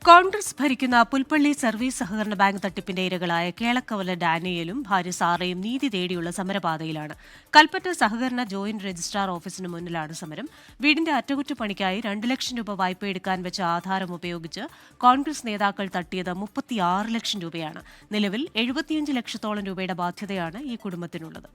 കോൺഗ്രസ് ഭരിക്കുന്ന പുൽപ്പള്ളി സർവീസ് സഹകരണ ബാങ്ക് തട്ടിപ്പിന്റെ ഇരകളായ കേളക്കവല ഡാനിയലും ഭാര്യ സാറയും നീതി തേടിയുള്ള സമരപാതയിലാണ്. കൽപ്പറ്റ സഹകരണ ജോയിന്റ് രജിസ്ട്രാർ ഓഫീസിന് മുന്നിലാണ് സമരം. വീടിന്റെ അറ്റകുറ്റപ്പണിക്കായി 2 ലക്ഷം രൂപ വായ്പയെടുക്കാൻ വെച്ച ആധാരം ഉപയോഗിച്ച് കോൺഗ്രസ് നേതാക്കൾ തട്ടിയത് 36 ലക്ഷം രൂപയാണ്. നിലവിൽ 75 ലക്ഷത്തോളം രൂപയുടെ ബാധ്യതയാണ് ഈ കുടുംബത്തിനുള്ളത്.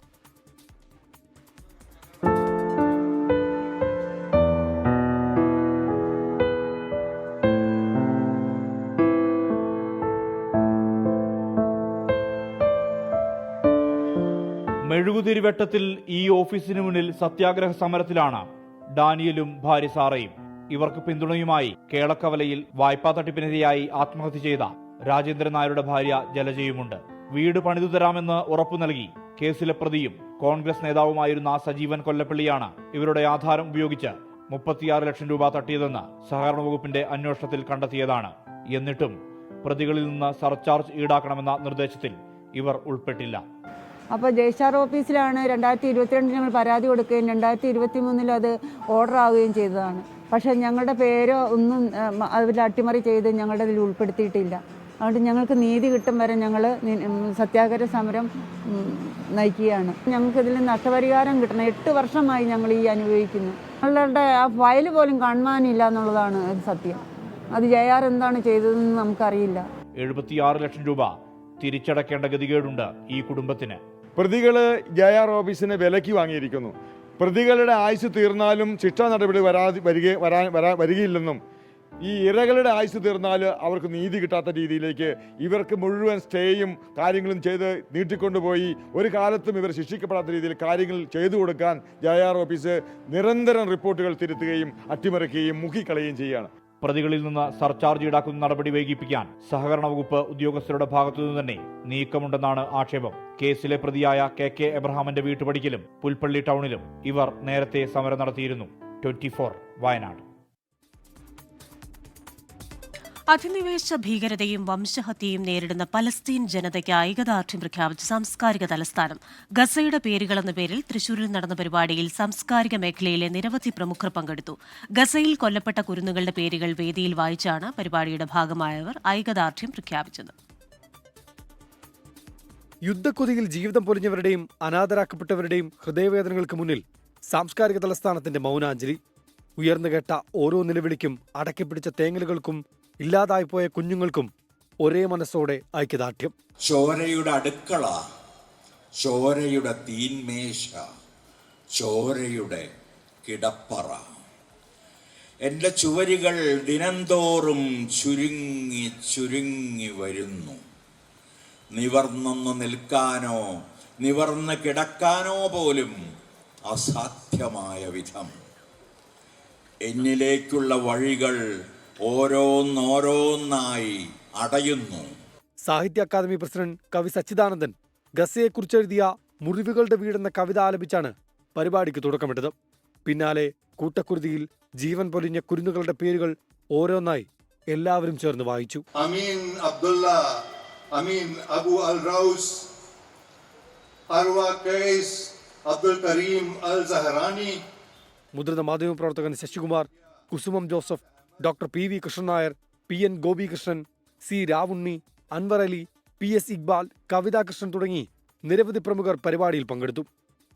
മെഴുകുതിരിവട്ടത്തിൽ ഈ ഓഫീസിന് മുന്നിൽ സത്യാഗ്രഹ സമരത്തിലാണ് ഡാനിയലും ഭാര്യ സാറയും. ഇവർക്ക് പിന്തുണയുമായി കേളക്കവലയിൽ വായ്പാ തട്ടിപ്പിനിരയായി ആത്മഹത്യ ചെയ്ത രാജേന്ദ്രൻ നായരുടെ ഭാര്യ ജലജയുമുണ്ട്. വീട് പണിതു തരാമെന്ന് ഉറപ്പു നൽകി കേസിലെ പ്രതിയും കോൺഗ്രസ് നേതാവുമായിരുന്ന സജീവൻ കൊല്ലപ്പള്ളിയാണ് ഇവരുടെ ആധാരം ഉപയോഗിച്ച് 36 ലക്ഷം രൂപ തട്ടിയതെന്ന് സഹകരണ വകുപ്പിന്റെ അന്വേഷണത്തിൽ കണ്ടെത്തിയതാണ്. എന്നിട്ടും പ്രതികളിൽ നിന്ന് സർചാർജ് ഈടാക്കണമെന്ന നിർദ്ദേശത്തിൽ ഇവർ ഉൾപ്പെട്ടില്ല. അപ്പോൾ രജിസ്ട്രാർ ഓഫീസിലാണ് 2022 ഞങ്ങൾ പരാതി കൊടുക്കുകയും 2023 അത് ഓർഡർ ആവുകയും ചെയ്തതാണ്. പക്ഷേ ഞങ്ങളുടെ പേരോ ഒന്നും അതിൽ അട്ടിമറി ചെയ്ത് ഞങ്ങളുടെ അതിൽ ഉൾപ്പെടുത്തിയിട്ടില്ല. അതുകൊണ്ട് ഞങ്ങൾക്ക് നീതി കിട്ടും വരെ ഞങ്ങൾ സത്യാഗ്രഹ സമരം നയിക്കുകയാണ്. ഞങ്ങൾക്കിതിൽ നഷ്ടപരിഹാരം കിട്ടണം. 8 വർഷമായി ഞങ്ങൾ ഈ അനുഭവിക്കുന്നു. ഞങ്ങളുടെ ആ ഫയൽ പോലും കാണുവാനില്ല എന്നുള്ളതാണ് സത്യം. അത് JR എന്താണ് ചെയ്തതെന്ന് നമുക്കറിയില്ല. 76 ലക്ഷം രൂപ തിരിച്ചടക്കേണ്ട ഗതികേടുണ്ട് ഈ കുടുംബത്തിന്. പ്രതികൾ JR ഓഫീസിനെ വിലയ്ക്ക് വാങ്ങിയിരിക്കുന്നു. പ്രതികളുടെ ആയുസ് തീർന്നാലും ശിക്ഷാ നടപടി വരികയില്ലെന്നും ഈ ഇരകളുടെ ആയുസ് തീർന്നാൽ അവർക്ക് നീതി കിട്ടാത്ത രീതിയിലേക്ക് ഇവർക്ക് മുഴുവൻ സ്റ്റേയും കാര്യങ്ങളും ചെയ്ത് നീട്ടിക്കൊണ്ടുപോയി ഒരു കാലത്തും ഇവർ ശിക്ഷിക്കപ്പെടാത്ത രീതിയിൽ കാര്യങ്ങൾ ചെയ്തു കൊടുക്കാൻ JR ഓഫീസ് നിരന്തരം റിപ്പോർട്ടുകൾ തിരുത്തുകയും അട്ടിമറിക്കുകയും മുക്കിക്കളയുകയും ചെയ്യുകയാണ്. പ്രതികളിൽ നിന്ന് സർചാർജ് ഈടാക്കുന്ന നടപടി വൈകിപ്പിക്കാൻ സഹകരണ വകുപ്പ് ഉദ്യോഗസ്ഥരുടെ ഭാഗത്തുനിന്ന് തന്നെ നീക്കമുണ്ടെന്നാണ് ആക്ഷേപം. കേസിലെ പ്രതിയായ KK എബ്രഹാമിന്റെ വീട്ടുപടിക്കലും പുൽപ്പള്ളി ടൗണിലും ഇവർ നേരത്തെ സമരം നടത്തിയിരുന്നു. 24 വയനാട്. അധിനിവേശ ഭീകരതയും വംശഹത്യയും നേരിടുന്ന പലസ്തീൻ ജനതയ്ക്ക് ഐകദാർഢ്യം പ്രഖ്യാപിച്ച സാംസ്കാരിക തലസ്ഥാനം. ഗസയുടെ പേരുകളെന്ന പേരിൽ തൃശൂരിൽ നടന്ന പരിപാടിയിൽ സാംസ്കാരിക മേഖലയിലെ നിരവധി പ്രമുഖർ പങ്കെടുത്തു. ഗസയിൽ കൊല്ലപ്പെട്ട കുരുന്നുകളുടെ പേരുകൾ വേദിയിൽ വായിച്ചാണ് പരിപാടിയുടെ ഭാഗമായവർ ഐകദാർഢ്യം പ്രഖ്യാപിച്ചത്. യുദ്ധക്കൊതിയിൽ ജീവിതം പൊലിഞ്ഞവരുടെയും അനാഥരാക്കപ്പെട്ടവരുടെയും ഹൃദയവേദനകൾക്ക് മുന്നിൽ സാംസ്കാരിക തലസ്ഥാനത്തിന്റെ മൗനാഞ്ജലി. ഉയർന്നുകേട്ട ഓരോ നിലവിളിക്കും അടക്കിപ്പിടിച്ച തേങ്ങലുകൾക്കും ഇല്ലാതായിപ്പോയ കുഞ്ഞുങ്ങൾക്കും ഒരേ മനസ്സോടെ ഐക്യദാർഢ്യം. ചോരയുടെ അടുക്കള, ചോരയുടെ തീന്മേശ, ചോരയുടെ കിടപ്പറ. എൻ്റെ ചുവരുകൾ ദിനംതോറും ചുരുങ്ങി ചുരുങ്ങി വരുന്നു. നിവർന്നൊന്ന് നിൽക്കാനോ നിവർന്ന് കിടക്കാനോ പോലും അസാധ്യമായ വിധം എന്നിലേക്കുള്ള വഴികൾ ഓരോന്നോരോന്നായി അടയുന്നു. സാഹിത്യ അക്കാദമി പ്രസിഡന്റ് കവി സച്ചിദാനന്ദൻ ഗസയെക്കുറിച്ചെഴുതിയ മുറിവുകളുടെ വീടെന്ന കവിത ആലപിച്ചാണ് പരിപാടിക്ക് തുടക്കമിട്ടത്. പിന്നാലെ കൂട്ടക്കുരുതിയിൽ ജീവൻ പൊലിഞ്ഞ കുരുന്നുകളുടെ പേരുകൾ ഓരോന്നായി എല്ലാവരും ചേർന്ന് വായിച്ചു. അമീൻ അബ്ദുള്ള, അമീൻ അബു അൽ റൌസ്, അർവ കൈസ്, അബ്ദുൽ കരീം അൽ സഹറാനി. മുതിർന്ന മാധ്യമപ്രവർത്തകൻ Sasikumar, Kusumam Joseph, doctor PV Krishnan Nair, PN Gopikrishnan, C Ravunni, Anwar Ali, PS Iqbal, Kavitha Krishnan തുടങ്ങി നിരവധി പ്രമുഖർ പരിപാടിയിൽ പങ്കെടുത്തു.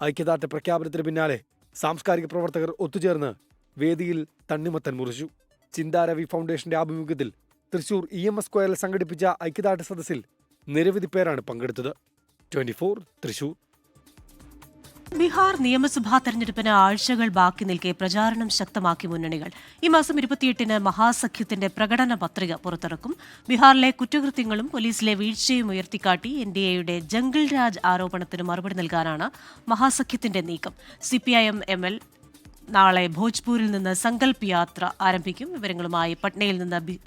ഐക്യദാർഢ്യ പ്രഖ്യാപനത്തിന് പിന്നാലെ സാംസ്കാരിക പ്രവർത്തകർ ഒത്തുചേർന്ന് വേദിയിൽ തണ്ണിമത്തൻ മുറിച്ചു. ചിന്താരവി ഫൗണ്ടേഷന്റെ ആഭിമുഖ്യത്തിൽ തൃശൂർ EMS സ്ക്വയറിൽ സംഘടിപ്പിച്ച ഐക്യദാർഢ്യ സദസ്സിൽ നിരവധി പേരാണ് പങ്കെടുത്തത്. 24 തൃശൂർ. ബീഹാർ നിയമസഭാ തെരഞ്ഞെടുപ്പിന് ആഴ്ചകൾ ബാക്കി നിൽക്കെ പ്രചാരണം ശക്തമാക്കി മുന്നണികൾ. ഈ മാസം 28-ന് മഹാസഖ്യത്തിന്റെ പ്രകടന പത്രിക പുറത്തിറക്കും. ബീഹാറിലെ കുറ്റകൃത്യങ്ങളും പോലീസിലെ വീഴ്ചയും ഉയർത്തിക്കാട്ടി NDAയുടെ ജംഗിൾ രാജ് ആരോപണത്തിന് മറുപടി നൽകാനാണ് മഹാസഖ്യത്തിന്റെ നീക്കം. CPIM ML നാളെ ഭോജ്പൂരിൽ നിന്ന് സങ്കൽപ് യാത്ര ആരംഭിക്കും. വിവരങ്ങളുമായി പട്നയിൽ നിന്ന്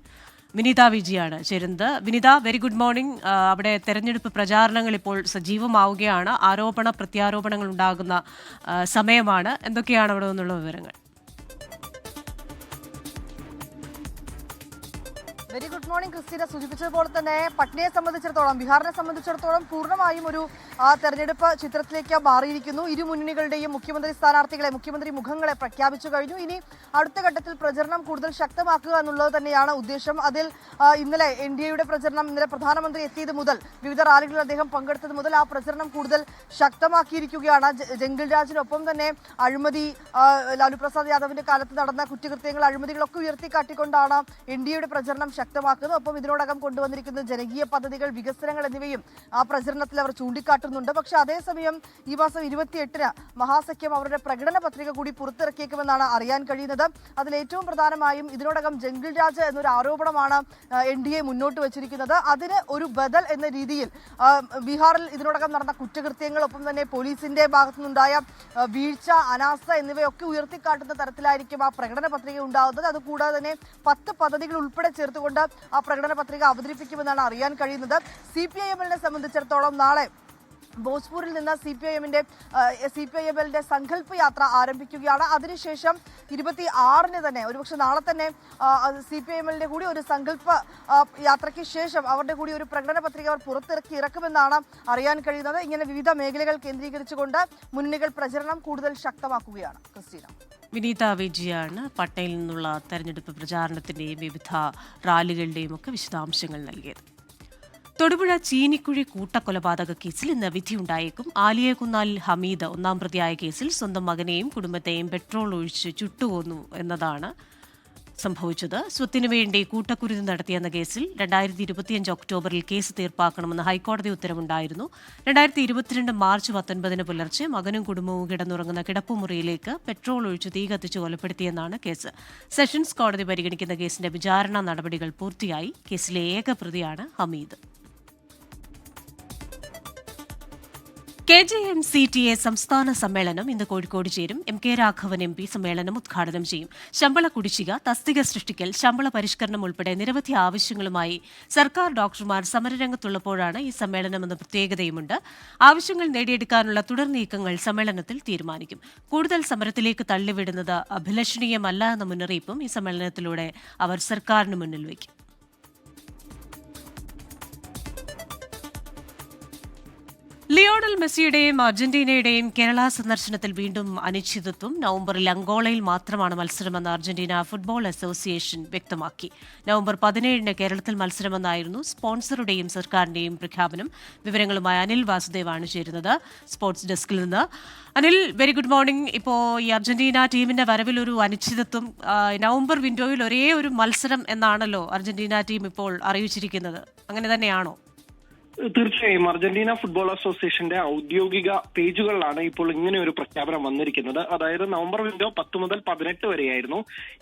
വിനീത വിജിയാണ് ചേരുന്നത്. വിനീത, വെരി ഗുഡ് മോർണിംഗ്. അവിടെ തെരഞ്ഞെടുപ്പ് പ്രചാരണങ്ങൾ ഇപ്പോൾ സജീവമാവുകയാണ്. ആരോപണ പ്രത്യാരോപണങ്ങൾ ഉണ്ടാകുന്ന സമയമാണ്. എന്തൊക്കെയാണ് അവിടെ നിന്നുള്ള വിവരങ്ങൾ? Very good morning Christina. സൂചിപ്പിച്ചതുപോലെ തന്നെ പട്നയെ സംബന്ധിച്ചിടത്തോളം, ബീഹാറിനെ സംബന്ധിച്ചിടത്തോളം പൂർണ്ണമായും ഒരു തെരഞ്ഞെടുപ്പ് ചിത്രത്തിലേക്ക് മാറിയിരിക്കുന്നു. ഇരു മുന്നണികളുടെയും മുഖ്യമന്ത്രി സ്ഥാനാർത്ഥികളെ, മുഖ്യമന്ത്രി മുഖങ്ങളെ പ്രഖ്യാപിച്ചു കഴിഞ്ഞു. ഇനി അടുത്ത ഘട്ടത്തിൽ പ്രചരണം കൂടുതൽ ശക്തമാക്കുക എന്നുള്ളത് തന്നെയാണ് ഉദ്ദേശം. അതിൽ ഇന്നലെ NDAയുടെ പ്രചരണം, ഇന്നലെ പ്രധാനമന്ത്രി എത്തിയത് മുതൽ, വിവിധ റാലികളിൽ അദ്ദേഹം പങ്കെടുത്തത് മുതൽ ആ പ്രചരണം കൂടുതൽ ശക്തമാക്കിയിരിക്കുകയാണ്. ജംഗിൾ രാജിനൊപ്പം തന്നെ അഴിമതി, ലാലു പ്രസാദ് യാദവിന്റെ കാലത്ത് നടന്ന കുറ്റകൃത്യങ്ങൾ, അഴിമതികളൊക്കെ ഉയർത്തിക്കാട്ടിക്കൊണ്ടാണ് NDAയുടെ പ്രചരണം ശക്തമാക്കുന്നത്. ഒപ്പം ഇതിനോടകം കൊണ്ടുവന്നിരിക്കുന്ന ജനകീയ പദ്ധതികൾ, വികസനങ്ങൾ എന്നിവയും ആ പ്രചരണത്തിൽ അവർ ചൂണ്ടിക്കാട്ടുന്നുണ്ട്. പക്ഷെ അതേസമയം ഈ മാസം 28-ന് മഹാസഖ്യം അവരുടെ പ്രകടന പത്രിക കൂടി പുറത്തിറക്കിയേക്കുമെന്നാണ് അറിയാൻ കഴിയുന്നത്. അതിൽ ഏറ്റവും പ്രധാനമായും ഇതിനോടകം ജംഗിൾ രാജ് എന്നൊരു ആരോപണമാണ് NDA മുന്നോട്ട് വച്ചിരിക്കുന്നത്. അതിന് ഒരു ബദൽ എന്ന രീതിയിൽ ബീഹാറിൽ ഇതിനോടകം നടന്ന കുറ്റകൃത്യങ്ങൾ, ഒപ്പം തന്നെ പോലീസിന്റെ ഭാഗത്തുനിന്നുണ്ടായ വീഴ്ച, അനാസ്ഥ എന്നിവയൊക്കെ ഉയർത്തിക്കാട്ടുന്ന തരത്തിലായിരിക്കും ആ പ്രകടന പത്രിക ഉണ്ടാകുന്നത്. അതുകൂടാതെ തന്നെ 10 പദ്ധതികൾ ഉൾപ്പെടെ ചേർത്തുകൊണ്ട് ആ പ്രകടന പത്രിക അവതരിപ്പിക്കുമെന്നാണ് അറിയാൻ കഴിയുന്നത്. CPIML സംബന്ധിച്ചിടത്തോളം നാളെ ഭോജ്പൂരിൽ നിന്ന് CPIML സങ്കല്പ് യാത്ര ആരംഭിക്കുകയാണ്. അതിനുശേഷം 26-ന് തന്നെ, ഒരുപക്ഷെ നാളെ തന്നെ CPIML കൂടി ഒരു സങ്കല്പ യാത്രയ്ക്ക് ശേഷം അവരുടെ കൂടി ഒരു പ്രകടന പത്രിക അവർ ഇറക്കുമെന്നാണ് അറിയാൻ കഴിയുന്നത്. ഇങ്ങനെ വിവിധ മേഖലകൾ കേന്ദ്രീകരിച്ചുകൊണ്ട് മുന്നണികൾ പ്രചരണം കൂടുതൽ ശക്തമാക്കുകയാണ്. ക്രിസ്റ്റീന. വിനീത വിജിയാണ് പട്നയിൽ നിന്നുള്ള തെരഞ്ഞെടുപ്പ് പ്രചാരണത്തിന്റെയും വിവിധ റാലികളുടെയും ഒക്കെ വിശദാംശങ്ങൾ നൽകിയത്. തൊടുപുഴ ചീനിക്കുഴി കൂട്ടക്കൊലപാതക കേസിൽ ഇന്ന് വിധിയുണ്ടായേക്കും. ആലിയകുന്നാലിൽ ഹമീദ് ഒന്നാം പ്രതിയായ കേസിൽ സ്വന്തം മകനെയും കുടുംബത്തെയും പെട്രോൾ ഒഴിച്ച് ചുട്ടുകൊന്നു എന്നതാണ് സംഭവിച്ചത്. സ്വത്തിനു വേണ്ടി കൂട്ടക്കുരുതി നടത്തിയെന്ന കേസിൽ 2025 ഒക്ടോബറിൽ കേസ് തീർപ്പാക്കണമെന്ന് ഹൈക്കോടതി ഉത്തരവുണ്ടായിരുന്നു. 2022 മാർച്ച് 19 പുലർച്ചെ മകനും കുടുംബവും കിടന്നുറങ്ങുന്ന കിടപ്പുമുറിയിലേക്ക് പെട്രോൾ ഒഴിച്ച് തീ കത്തിച്ച് കൊലപ്പെടുത്തിയെന്നാണ് കേസ്. സെഷൻസ് കോടതി പരിഗണിക്കുന്ന കേസിന്റെ വിചാരണ നടപടികൾ പൂർത്തിയായി. കേസിലെ ഏക പ്രതിയാണ് ഹമീദ്. KJMCTA സംസ്ഥാന സമ്മേളനം ഇന്ന് കോഴിക്കോട് ചേരും. MK രാഘവൻ MP സമ്മേളനം ഉദ്ഘാടനം ചെയ്യും. ശമ്പള കുടിശ്ശിക, തസ്തിക സൃഷ്ടിക്കൽ, ശമ്പള പരിഷ്കരണം ഉൾപ്പെടെ നിരവധി ആവശ്യങ്ങളുമായി സർക്കാർ ഡോക്ടർമാർ സമരരംഗത്തുള്ളപ്പോഴാണ് ഈ സമ്മേളനമെന്ന പ്രത്യേകതയുമുണ്ട്. ആവശ്യങ്ങൾ നേടിയെടുക്കാനുള്ള തുടർ നീക്കങ്ങൾ സമ്മേളനത്തിൽ തീരുമാനിക്കും. കൂടുതൽ സമരത്തിലേക്ക് തള്ളിവിടുന്നത് അഭിലഷണീയമല്ല എന്ന മുന്നറിയിപ്പും ഈ സമ്മേളനത്തിലൂടെ അവർ സർക്കാരിന് മുന്നിൽ വയ്ക്കും. ലിയോണൽ മെസ്സിയുടെയും അർജന്റീനയുടെയും കേരള സന്ദർശനത്തിൽ വീണ്ടും അനിശ്ചിതത്വം. നവംബറിൽ അങ്കോളയിൽ മാത്രമാണ് മത്സരമെന്ന് അർജന്റീന ഫുട്ബോൾ അസോസിയേഷൻ വ്യക്തമാക്കി. നവംബർ 17-ന് കേരളത്തിൽ മത്സരമെന്നായിരുന്നു സ്പോൺസറുടെയും സർക്കാരിന്റെയും പ്രഖ്യാപനം. വിവരങ്ങളുമായി അനിൽ വാസുദേവാണ് ചേരുന്നത് സ്പോർട്സ് ഡെസ്കിൽ നിന്ന്. Anil, very good morning. ഇപ്പോൾ ഈ അർജന്റീന ടീമിന്റെ വരവിൽ ഒരു അനിശ്ചിതത്വം, നവംബർ വിൻഡോയിൽ ഒരേ ഒരു മത്സരം എന്നാണല്ലോ അർജന്റീന ടീം ഇപ്പോൾ അറിയിച്ചിരിക്കുന്നത്. അങ്ങനെ തന്നെയാണോ? തീർച്ചയായും അർജന്റീന ഫുട്ബോൾ അസോസിയേഷന്റെ ഔദ്യോഗിക പേജുകളിലാണ് ഇപ്പോൾ ഇങ്ങനെ ഒരു പ്രഖ്യാപനം വന്നിരിക്കുന്നത്. അതായത് നവംബർ വിൻഡോ 10 മുതൽ 18 വരെയായിരുന്നു.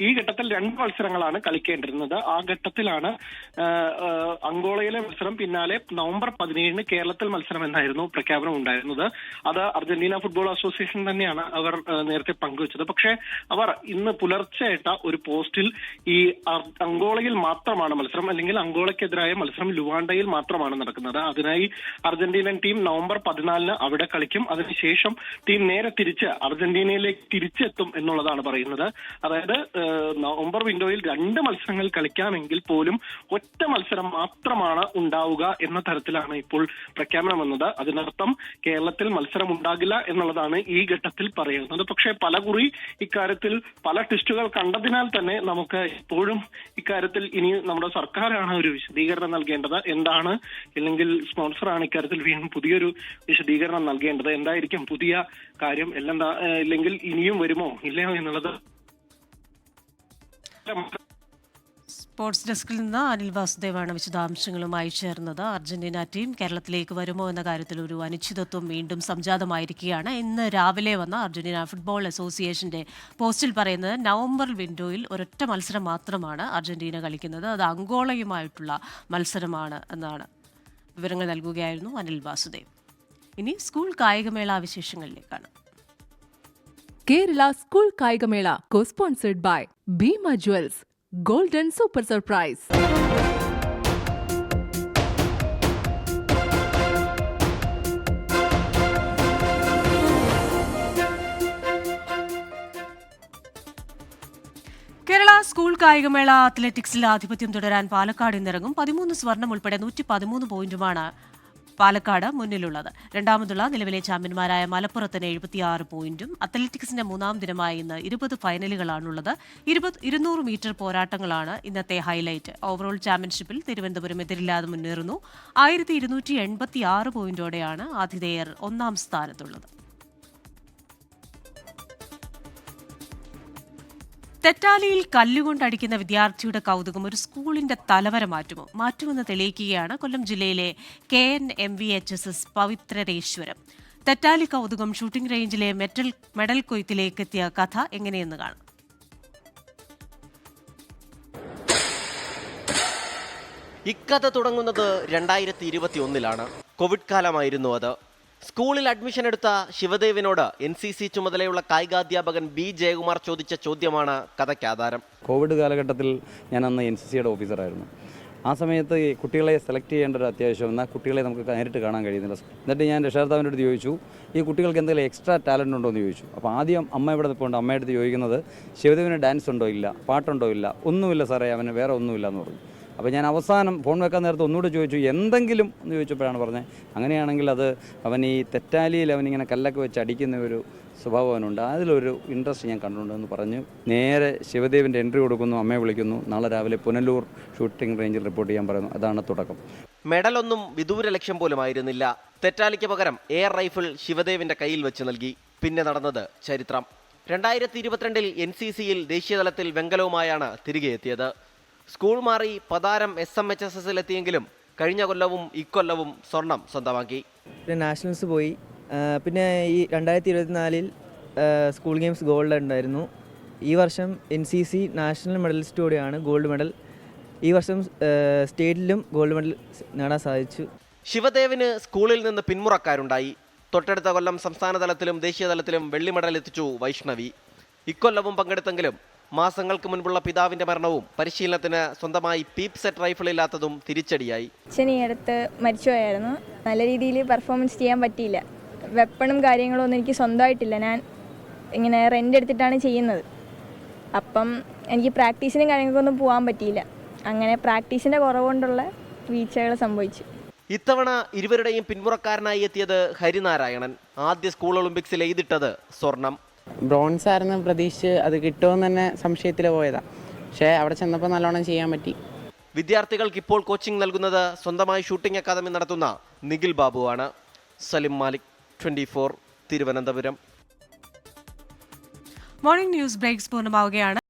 ഈ ഘട്ടത്തിൽ 2 മത്സരങ്ങളാണ് കളിക്കേണ്ടിരുന്നത്. ആ ഘട്ടത്തിലാണ് അങ്കോളയിലെ മത്സരം, പിന്നാലെ നവംബർ 17-ന് കേരളത്തിൽ മത്സരം എന്നായിരുന്നു പ്രഖ്യാപനം ഉണ്ടായിരുന്നത്. അത് അർജന്റീന ഫുട്ബോൾ അസോസിയേഷൻ തന്നെയാണ് അവർ നേരത്തെ പങ്കുവച്ചത്. പക്ഷേ അവർ ഇന്ന് പുലർച്ചെ ഇട്ട ഒരു പോസ്റ്റിൽ ഈ അങ്കോളയിൽ മാത്രമാണ് മത്സരം, അല്ലെങ്കിൽ അങ്കോളയ്ക്കെതിരായ മത്സരം ലുവാണ്ടയിൽ മാത്രമാണ് നടക്കുന്നത്. അതിനായി അർജന്റീനൻ ടീം നവംബർ 14 അവിടെ കളിക്കും. അതിനുശേഷം ടീം നേരെ തിരിച്ച് അർജന്റീനയിലേക്ക് തിരിച്ചെത്തും എന്നുള്ളതാണ് പറയുന്നത്. അതായത് നവംബർ വിൻഡോയിൽ 2 മത്സരങ്ങൾ കളിക്കാമെങ്കിൽ പോലും ഒറ്റ മത്സരം മാത്രമാണ് ഉണ്ടാവുക എന്ന തരത്തിലാണ് ഇപ്പോൾ പ്രഖ്യാപനം വന്നത്. അതിനർത്ഥം കേരളത്തിൽ മത്സരം ഉണ്ടാകില്ല എന്നുള്ളതാണ് ഈ ഘട്ടത്തിൽ പറയുന്നത്. പക്ഷേ പലകുറി ഇക്കാര്യത്തിൽ പല ടെസ്റ്റുകൾ കണ്ടതിനാൽ തന്നെ നമുക്ക് ഇപ്പോഴും ഇക്കാര്യത്തിൽ ഇനി നമ്മുടെ സർക്കാരാണ് ഒരു വിശദീകരണം നൽകേണ്ടത്. എന്താണ്, ഇല്ലെങ്കിൽ സ്പോൺസറാണ് ഇക്കാര്യത്തിൽ വീണ്ടും പുതിയൊരു വിശദീകരണം നൽകേണ്ടത്. എന്തായിരിക്കും പുതിയ കാര്യം, ഇല്ലെങ്കിൽ ഇനിയും വരുമോ ഇല്ലയോ എന്നുള്ളത്. സ്പോർട്സ് ഡെസ്കിൽ നിന്ന് അനിൽ വാസുദേവാണ് വിശദാംശങ്ങളുമായി ചേർന്നത്. അർജന്റീന ടീം കേരളത്തിലേക്ക് വരുമോ എന്ന കാര്യത്തിൽ ഒരു അനിശ്ചിതത്വം വീണ്ടും സംജാതമായിരിക്കുകയാണ്. ഇന്ന് രാവിലെ വന്ന അർജന്റീന ഫുട്ബോൾ അസോസിയേഷന്റെ പോസ്റ്റിൽ പറയുന്നത് നവംബർ വിൻഡോയിൽ ഒരൊറ്റ മത്സരം മാത്രമാണ് അർജന്റീന കളിക്കുന്നത്. അത് അങ്കോളയുമായിട്ടുള്ള മത്സരമാണ് എന്നാണ് വിവരങ്ങൾ നൽകുകയായിരുന്നു അനിൽ വാസുദേവ്. ഇനി സ്കൂൾ കായികമേള വിശേഷങ്ങളിലേക്കാണ്. കേരള സ്കൂൾ കായികമേള co-sponsored by Bima Jewels Golden Super Surprise. Kerala school കായികമേള അത്ലറ്റിക്സിൽ ആധിപത്യം തുടരാൻ പാലക്കാട് ഇന്നിറങ്ങും. 13 സ്വർണം ഉൾപ്പെടെ 113 പോയിന്റുമാണ് പാലക്കാട് മുന്നിലുള്ളത്. രണ്ടാമതുള്ള നിലവിലെ ചാമ്പ്യന്മാരായ മലപ്പുറത്തിന് 76 പോയിന്റും. അത്ലറ്റിക്സിന്റെ 3-ാം ദിനമായ ഇന്ന് 20 ഫൈനലുകളാണുള്ളത്. 200 മീറ്റർ പോരാട്ടങ്ങളാണ് ഇന്നത്തെ ഹൈലൈറ്റ്. ഓവറോൾ ചാമ്പ്യൻഷിപ്പിൽ തിരുവനന്തപുരം എതിരില്ലാതെ മുന്നേറുന്നു. 1286 പോയിന്റോടെയാണ് ആതിഥേയർ 1-ാം സ്ഥാനത്തുള്ളത്. തെറ്റാലിയിൽ കല്ലുകൊണ്ടടിക്കുന്ന വിദ്യാർത്ഥിയുടെ കൗതുകം ഒരു സ്കൂളിന്റെ തലവര മാറ്റുമെന്ന് തെളിയിക്കുകയാണ് കൊല്ലം ജില്ലയിലെ KNMVHSS പവിത്രരേശ്വരം. തെറ്റാലി കൗതുകം ഷൂട്ടിംഗ് റേഞ്ചിലെ മെഡൽ കൊയ്ത്തിലേക്ക് എത്തിയ കഥ എങ്ങനെയെന്ന് കാണാം. ഇക്കഥ തുടങ്ങുന്നത് 2021 കോവിഡ് കാലമായിരുന്നു അത്. സ്കൂളിൽ അഡ്മിഷൻ എടുത്ത ശിവദേവിനോട് NCC ചുമതലയുള്ള കായികാധ്യാപകൻ B ജയകുമാർ ചോദിച്ച ചോദ്യമാണ് കഥയ്ക്ക് ആധാരം. കോവിഡ് കാലഘട്ടത്തിൽ ഞാൻ അന്ന് NCCയുടെ ഓഫീസറായിരുന്നു. ആ സമയത്ത് കുട്ടികളെ സെലക്ട് ചെയ്യേണ്ട ഒരു അത്യാവശ്യം, എന്നാൽ കുട്ടികളെ നമുക്ക് നേരിട്ട് കാണാൻ കഴിയുന്നില്ല. എന്നിട്ട് ഞാൻ രക്ഷകർത്താവിൻ്റെ അടുത്ത് ചോദിച്ചു, ഈ കുട്ടികൾക്ക് എന്തെങ്കിലും എക്സ്ട്രാ ടാലൻ്റ് ഉണ്ടോ എന്ന് ചോദിച്ചു. അപ്പോൾ ആദ്യം അമ്മ ഇവിടെ നിൽപ്പുണ്ട്. അമ്മയുടെ അടുത്ത് ചോദിക്കുന്നത് ശിവദേവിന് ഡാൻസ് ഉണ്ടോ, ഇല്ല. പാട്ടുണ്ടോ, ഇല്ല. ഒന്നുമില്ല സാറേ, അവന് വേറെ ഒന്നുമില്ല എന്ന് പറഞ്ഞു. അപ്പോൾ ഞാൻ അവസാനം ഫോൺ വെക്കാൻ നേരത്തെ ഒന്നുകൂടെ ചോദിച്ചു, എന്തെങ്കിലും എന്ന് ചോദിച്ചപ്പോഴാണ് പറഞ്ഞത്, അങ്ങനെയാണെങ്കിൽ അത് അവൻ ഈ തെറ്റാലിയിൽ അവനിങ്ങനെ കല്ലൊക്കെ വെച്ച് അടിക്കുന്ന ഒരു സ്വഭാവം അവനുണ്ട്, അതിലൊരു ഇൻട്രസ്റ്റ് ഞാൻ കണ്ടിട്ടുണ്ടെന്ന് പറഞ്ഞ് നേരെ ശിവദേവിൻ്റെ എൻട്രി കൊടുക്കുന്നു. അമ്മയെ വിളിക്കുന്നു. നാളെ രാവിലെ പുനലൂർ ഷൂട്ടിംഗ് റേഞ്ചിൽ റിപ്പോർട്ട് ചെയ്യാൻ പറയുന്നു. അതാണ് തുടക്കം. മെഡലൊന്നും വിദൂര ലക്ഷ്യം പോലും ആയിരുന്നില്ല. തെറ്റാലിക്ക് പകരം എയർ റൈഫിൾ ശിവദേവിന്റെ കയ്യിൽ വെച്ച് നൽകി. പിന്നെ നടന്നത് ചരിത്രം. 2022 NCCയിൽ ദേശീയതലത്തിൽ വെങ്കലവുമായാണ് തിരികെ എത്തിയത്. സ്കൂൾ മാറി പതാരം SMHSSലെത്തിയെങ്കിലും കഴിഞ്ഞ കൊല്ലവും ഇക്കൊല്ലവും സ്വർണം സ്വന്തമാക്കി. നാഷണൽസ് പോയി. പിന്നെ ഈ 2024 സ്കൂൾ ഗെയിംസ് ഗോൾഡ് ഉണ്ടായിരുന്നു. ഈ വർഷം NCC നാഷണൽ മെഡലിസ്റ്റ് കൂടിയാണ്, ഗോൾഡ് മെഡൽ. ഈ വർഷം സ്റ്റേറ്റിലും ഗോൾഡ് മെഡൽ നേടാൻ സാധിച്ചു. ശിവദേവിന് സ്കൂളിൽ നിന്ന് പിന്മുറക്കാരുണ്ടായി. തൊട്ടടുത്ത കൊല്ലം സംസ്ഥാന തലത്തിലും ദേശീയ തലത്തിലും വെള്ളി മെഡൽ എത്തിച്ചു വൈഷ്ണവി. ഇക്കൊല്ലവും പങ്കെടുത്തെങ്കിലും മാസങ്ങൾക്ക് മുൻപുള്ള പിതാവിന്റെ മരണവും പരിശീലനത്തിന് സ്വന്തമായി പീപ്പ് സെറ്റ് റൈഫിൾ ഇല്ലാത്തതും തിരിച്ചടിയായി. അച്ഛൻ ഈ അടുത്ത് മരിച്ചുപോയായിരുന്നു. നല്ല രീതിയിൽ പെർഫോമൻസ് ചെയ്യാൻ പറ്റിയില്ല. വെപ്പണും കാര്യങ്ങളും ഒന്നും എനിക്ക് സ്വന്തമായിട്ടില്ല. ഞാൻ ഇങ്ങനെ റെൻ്റ് എടുത്തിട്ടാണ് ചെയ്യുന്നത്. അപ്പം എനിക്ക് പ്രാക്ടീസിനും കാര്യങ്ങൾക്കൊന്നും പോകാൻ പറ്റിയില്ല. അങ്ങനെ പ്രാക്ടീസിൻ്റെ കുറവുകൊണ്ടുള്ള വീഴ്ചകൾ സംഭവിച്ചു. ഇത്തവണ ഇരുവരുടെയും പിന്മുറക്കാരനായി എത്തിയത് ഹരിനാരായണൻ. ആദ്യ സ്കൂൾ ഒളിമ്പിക്സിൽ എയ്തിട്ടത് സ്വർണം. ബ്രോൺസ് ആയിരുന്നു പ്രതീക്ഷിച്ച്, അത് കിട്ടുമെന്ന് തന്നെ സംശയത്തിൽ പോയതാണ്. പക്ഷേ അവിടെ ചെന്നപ്പോൾ നല്ലോണം ചെയ്യാൻ പറ്റി. വിദ്യാർത്ഥികൾക്ക് ഇപ്പോൾ കോച്ചിങ് നൽകുന്നത് സ്വന്തമായി ഷൂട്ടിംഗ് അക്കാദമി നടത്തുന്ന നിഖിൽ ബാബുവാണ്. Salim Malik, 24, Thiruvananthapuram. Morning news breaks പൂർണ്ണമാവുകയാണ്.